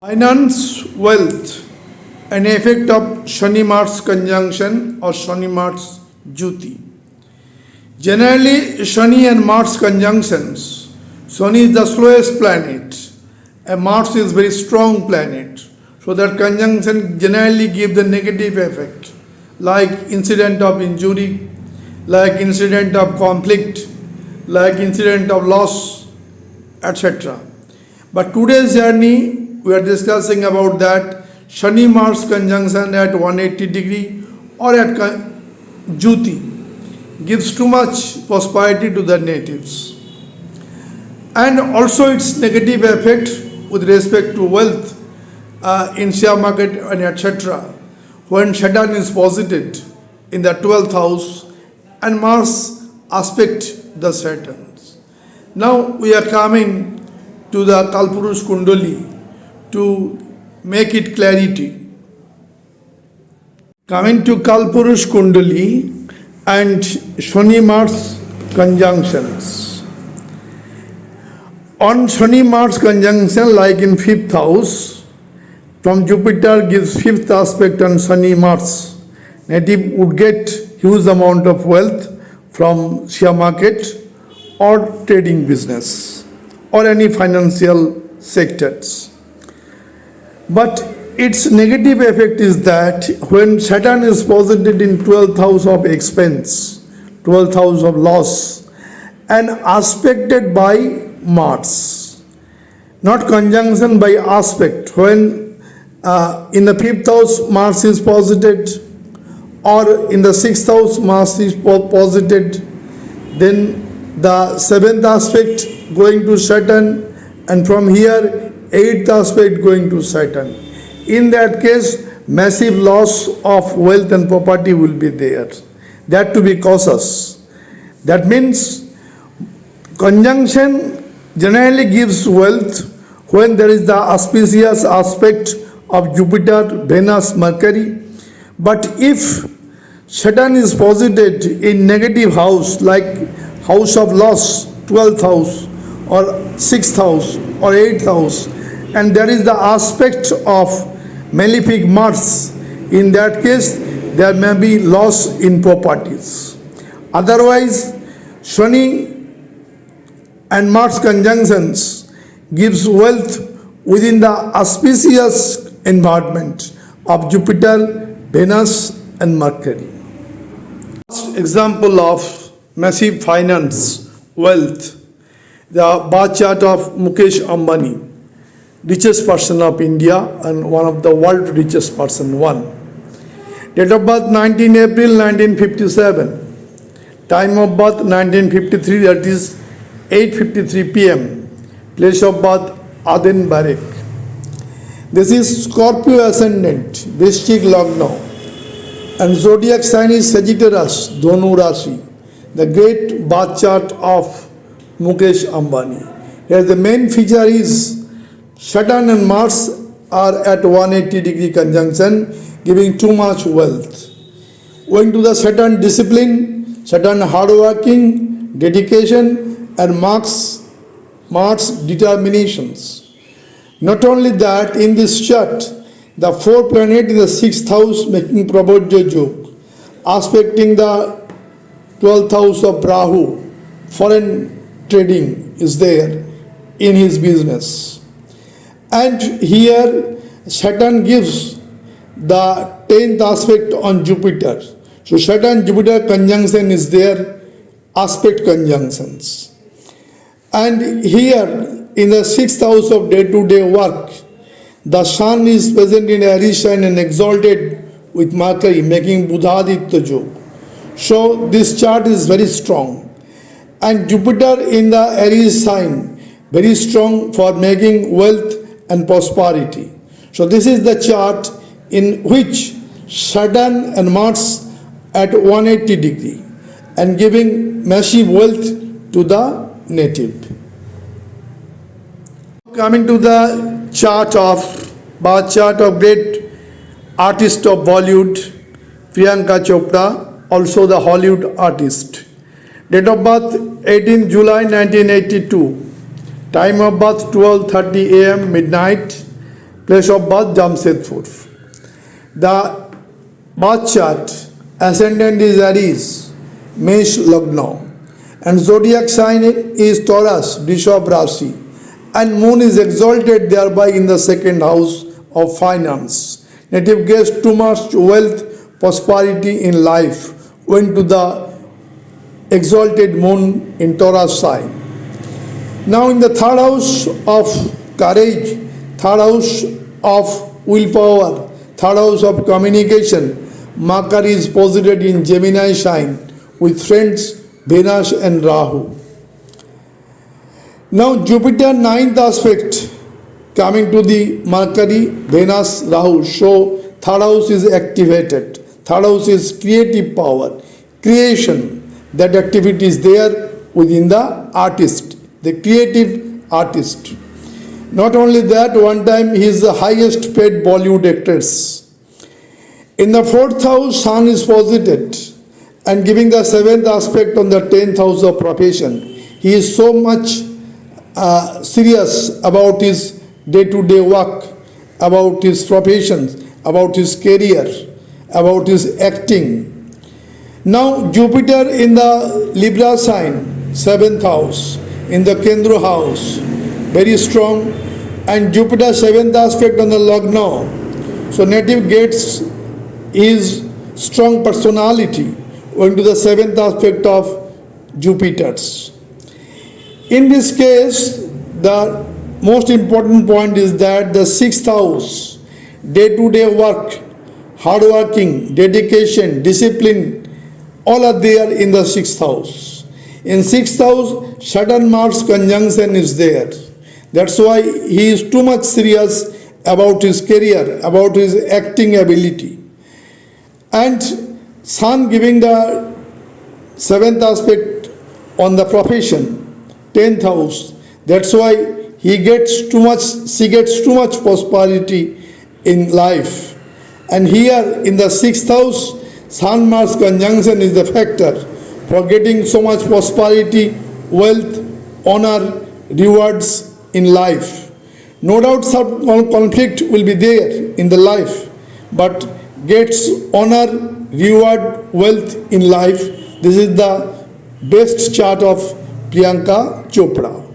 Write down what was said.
Finance, wealth, an effect of Shani Mars conjunction or Shani Mars Juti. Generally, Shani and Mars conjunctions. Shani is the slowest planet, and Mars is very strong planet. So that conjunction generally give the negative effect, like incident of injury, like incident of conflict, like incident of loss, etc. But today's journey, we are discussing about that Shani Mars conjunction at 180 degree or at Juti gives too much prosperity to the natives. And also its negative effect with respect to wealth in share market and etc. When Saturn is posited in the 12th house and Mars aspect the Saturn. Now we are coming to the Kalpurush Kundali to make it clarity. Coming to Kalpurush Kundali and Shani Mars conjunctions. On Shani Mars conjunction, like in 5th house, from Jupiter gives 5th aspect on Shani Mars, native would get huge amount of wealth from share market or trading business or any financial sectors. But its negative effect is that when Saturn is posited in 12th house of expense, 12th house of loss, and aspected by Mars, not conjunction by aspect, when in the 5th house Mars is posited or in the 6th house Mars is posited, then the 7th aspect going to Saturn, and from here 8th aspect going to Saturn. In that case, massive loss of wealth and property will be there. That to be cautious. That means conjunction generally gives wealth when there is the auspicious aspect of Jupiter, Venus, Mercury. But if Saturn is posited in negative house like house of loss, 12th house or 6th house or 8th house, and there is the aspect of malefic Mars, in that case there may be loss in properties. Otherwise, Shani and Mars conjunctions gives wealth within the auspicious environment of Jupiter, Venus and Mercury. Example of massive finance, wealth, the bar chart of Mukesh Ambani, richest person of India and one of the world richest person, one. Date of birth 19 April 1957. Time of birth 1953, that is 8:53 p.m. Place of birth Aden Barak. This is Scorpio ascendant, Vrishchik Lagna, and zodiac sign is Sagittarius, Dhanu Rashi, the great birth chart of Mukesh Ambani. Here the main feature is Saturn and Mars are at 180 degree conjunction, giving too much wealth. Owing to the Saturn discipline, Saturn hardworking, dedication, and Mars determinations. Not only that, in this chart, the 4th planet in the 6th house making Prabodhya Yog, aspecting the 12th house of Rahu, foreign trading is there in his business. And here Saturn gives the 10th aspect on Jupiter. So Saturn-Jupiter conjunction is there, aspect conjunctions. And here in the 6th house of day-to-day work, the Sun is present in Aries sign and exalted with Mercury, making Budhaditya Yoga. So this chart is very strong. And Jupiter in the Aries sign, very strong for making wealth and prosperity. So this is the chart in which Saturn and Mars at 180 degree and giving massive wealth to the native. Coming to the chart of great artist of Bollywood, Priyanka Chopra, also the Hollywood artist. Date of birth 18 July 1982. Time of birth 12:30 a.m. midnight. place of birth Jamshedpur. The birth chart, ascendant is Aries, Mesh Lagna, and zodiac sign is Taurus, Bishop Rashi, and moon is exalted thereby in the second house of finance. Native gets too much wealth, prosperity in life went to the exalted moon in Taurus sign. Now in the third house of courage, third house of willpower, third house of communication, Makar is posited in Gemini sign with friends Venus and Rahu. Now Jupiter ninth aspect coming to the Mercury, Venus, Rahu, so third house is activated. Third house is creative power, creation. That activity is there within the artist, the creative artist. Not only that, one time he is the highest paid Bollywood actress. In the fourth house, Sun is posited and giving the seventh aspect on the 10th house of profession. He is so much serious about his day-to-day work, about his professions, about his career, about his acting. Now Jupiter in the Libra sign, 7th house, in the Kendra house, very strong, and Jupiter 7th aspect on the Lagna. So native gets his strong personality going to the 7th aspect of Jupiter's. In this case, the most important point is that the 6th house, day-to-day work, hard-working, dedication, discipline, all are there in the 6th house. In 6th house, Saturn Mars conjunction is there. That's why he is too much serious about his career, about his acting ability. And Sun giving the 7th aspect on the profession, 10th house. That's why she gets too much prosperity in life. And here in the 6th house, Sun Mars conjunction is the factor for getting so much prosperity, wealth, honor, rewards in life. No doubt some conflict will be there in the life, but gets honor, reward, wealth in life. This is the best chart of Priyanka Chopra.